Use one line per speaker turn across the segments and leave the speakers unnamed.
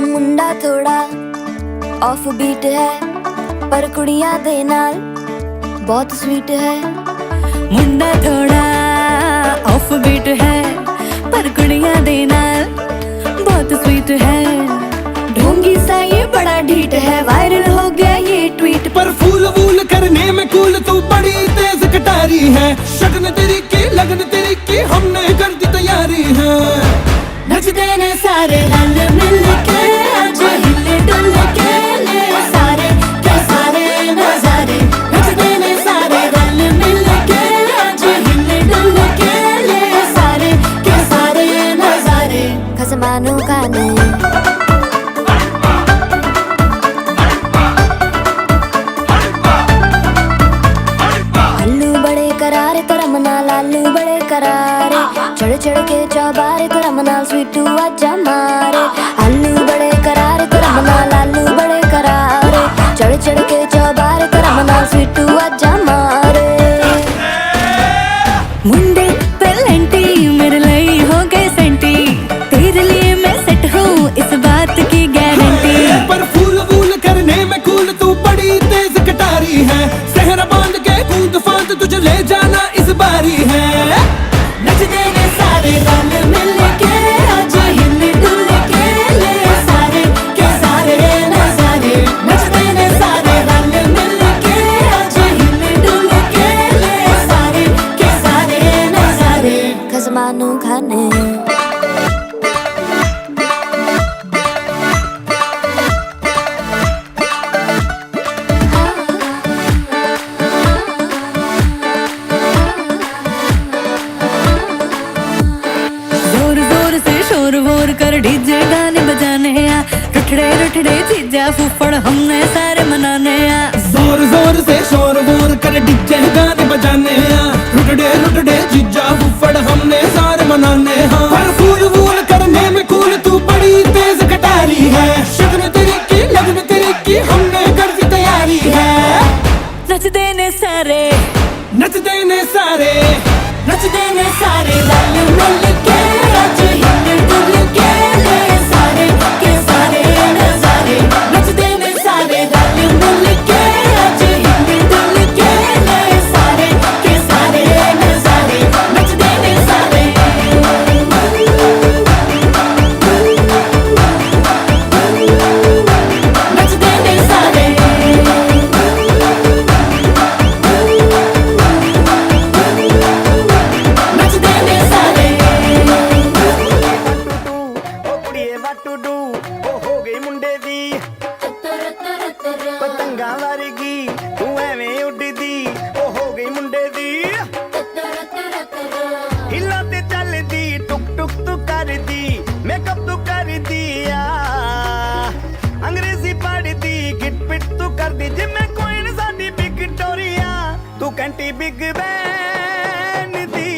मुंडा थोड़ा off beat है पर कुड़ियां दे नाल बहुत स्वीट है।
मुंडा थोड़ा ऑफ बीट है पर कुड़ियां दे नाल बहुत स्वीट है।
ढोंगी सा ये बड़ा ढीठ है, वायरल हो गया ये ट्वीट।
पर फूल वूल करने में कूल तू बड़ी तेज कटारी है। शगन तेरी की लगन तेरी की हमने कर दी तैयारी है।
नचदे ने सारे रल मिल के आज हिले डुल के ले सारे के सारे नजारे। नचदे ने सारे रल मिल के आज हिले डुल के ले सारे के सारे नजारे। खसमानों का नहीं लालू बड़े करारे, चढ़ चढ़ के चौबारे तो रमना स्वीटू आजा मारे। आलू बड़े करारे तो रमना लालू बड़े करारे, चढ़ चढ़ के चौबारे तो रमना स्वीटू आजा मारे।
मुंडे पेलेंटी मेरे लिए हो गए सेंटी, तेरे लिए मैं सेट हूँ इस बात की गारंटी।
पर फूल वूल करने में कूल तू बड़ी तेज कटारी है। सहरा बांध के कूद फांद तुझे ले जाना इस बारी है।
नचदे ने सारे रल मिल के आज हिले डुल के ले सारे के सारे नजारे। नचदे ने सारे रल मिल के आज हिले डुल के ले सारे के सारे नजारे। खसमानू खाने
कर डीजे गाने बजाने आ, रुठड़े रुठड़े चीजा फूफड़ हमने सारे मनाने आ।
जोर जोर से शोर वोर कर डीजे गाने बजाने आ, रुठड़े रुठड़े चीजा फूफड़ हमने सारे मनाने हाँ। पर फूल वूल करने में कूल तू बड़ी तेज कटारी है। शगन तेरी की लगन तेरी की हमने कर दी तैयारी है।
नचदे ने सारे
नचदे ने सारे
नचदे ने सारे रल मिल के आज हिले डुल के ले सारे के सारे नजारे। नचदे ने सारे रल मिल के आज हिले डुल के ले सारे के सारे नजारे। नचदे ने सारे नचदे ने सारे नचदे ने सारे।
ओ कुड़िए वाट टू डू ओ हो गई मुंडे दी पतंगा वर्गी तू एवें उड़दी ओ हो गई मुंडे दी। हिला ते चलदी टुक टुक तू करदी मेकअप तू करदी आ। अंग्रेजी पढ़दी गिट पिट तू करदी जिम्मे कोइन साडी विक्टोरिया। तू कंटी बिग बैन दी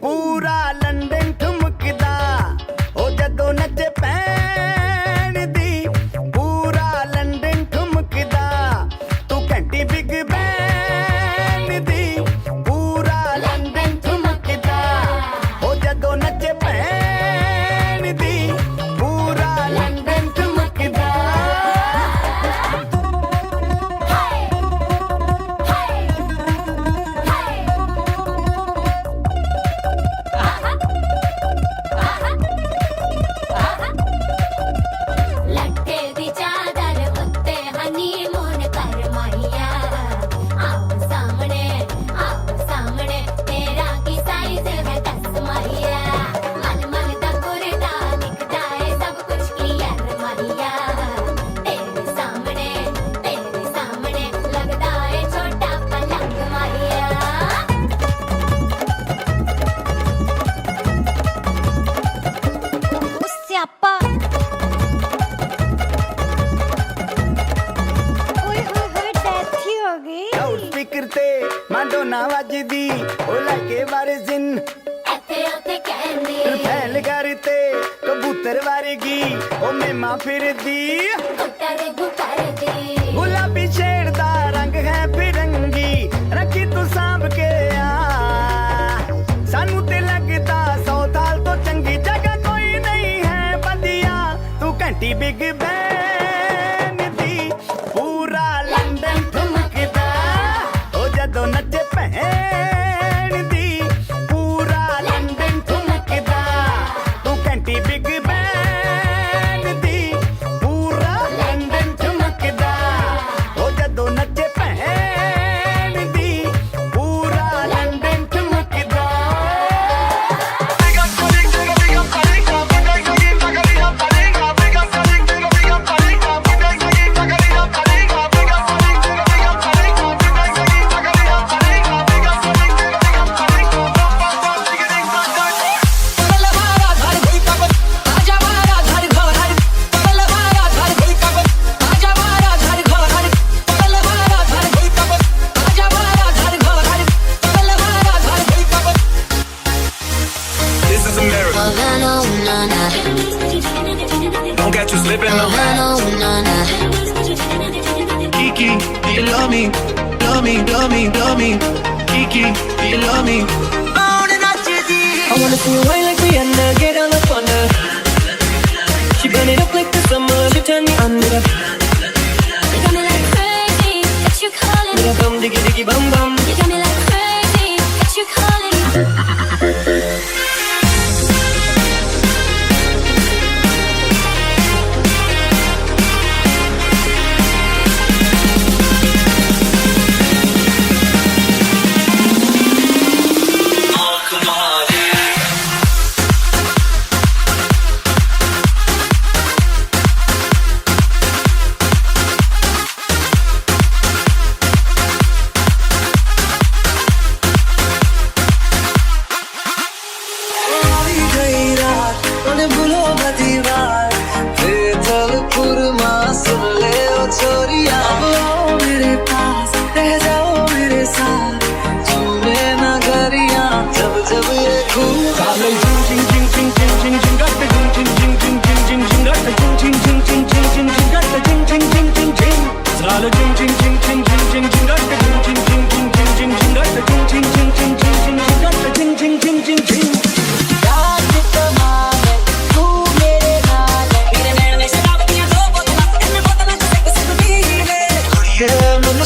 पूरा लंदन ठुमकदा ओ जदों नचे पैन दी पूरा लंदन ठुमकदा। तू घंटी बिग बैन दी पूरा लंदन ठुमकदा ओ जदों नचे पैन दी पूरा लंदन ठुमकदा।
लट्टे दी चादर उत्ते हनीमून कर माहिया। आप सामने तेरा की साइज है दस माहिया। मन मन दा कुरदा दिखता है सब कुछ क्लियर माहिया। तेरे सामने लगता है छोटा पलंग माहिया। स्यापा
लाउड स्पीकर ते माडोना वजदी ओ लाके वारिजिन
एथे ओथे कहंदी
फैल करते कबूतर वारगी ओ मेमा फिरदी।
कुत्तर बुकरदी
गुलाबी शेर दा रंग है फिरंगी रखी तू सांभ के आ।
Kiki, do you love me? Love me, love me, love me. Kiki, do you love me?
I wanna see you wine like Rihanna, get on up on her. She burn it up like the summer, she turn me on it up.
You got me like crazy, what you calling?
With a bum diggy diggy bum bum.
You got me like crazy, what you calling?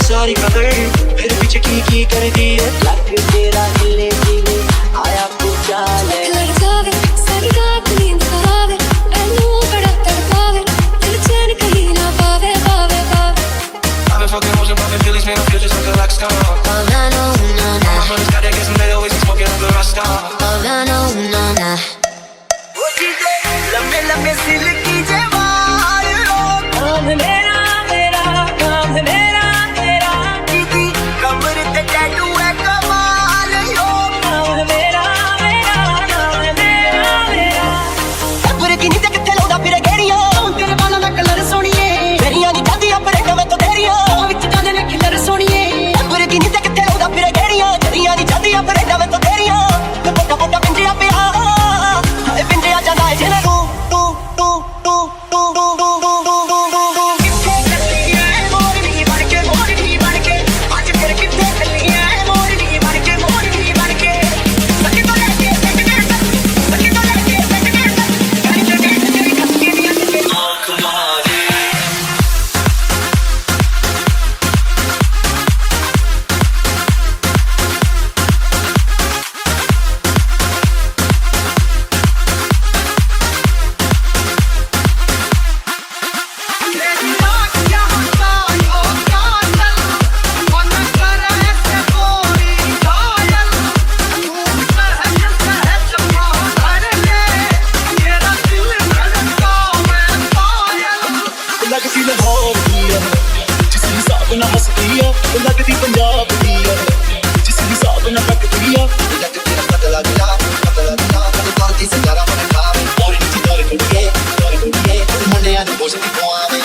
सारी कदर फिर पीछे की कर दी है लग तेरा हिले दिले आया पूछा ले
लड़कावे सारी रात नींद खरावे मैनू बड़ा तड़पावे दिल चैन कहीं ना पावे पावे पावे
I've been fucking hoes and popping pillies, man, I feel just like a rock star.
Oh na no na na
My friends got that gas and they always be smoking up the Rasta.
Oh na no na na
लम्बे लम्बे silkie जवार लो काम मेरा मेरा काम मेरा मेरा दीदी कमर पे टैटू है कमाल यो काम मेरा मेरा काम मेरा मेरा पर की नी किथे लाउंदा फिर गेड़ियां तेरे बालों दा कलर सोहणीए मेरियां नी जादियां पर कवे तो तेरियां विच जाने ने खिलर सोहणीए पर की नी किथे लाउंदा फिर गेड़ियां तेरियां नी जादियां पर कवे तो तेरियां ते पोटा पोटा पिंजरा पिया हाय पिंजरा जांदा है जेना तू
लगती पंजाब दी जिस हिसाब ना लगती है लग तेरा पतला गिला कदे पालती सजारा मन खावे और नीचे दर कुड़िए मुंडे आ बोझ की कोआवे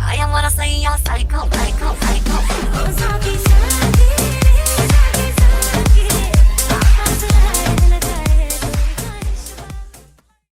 I am wanna say you're psycho, psycho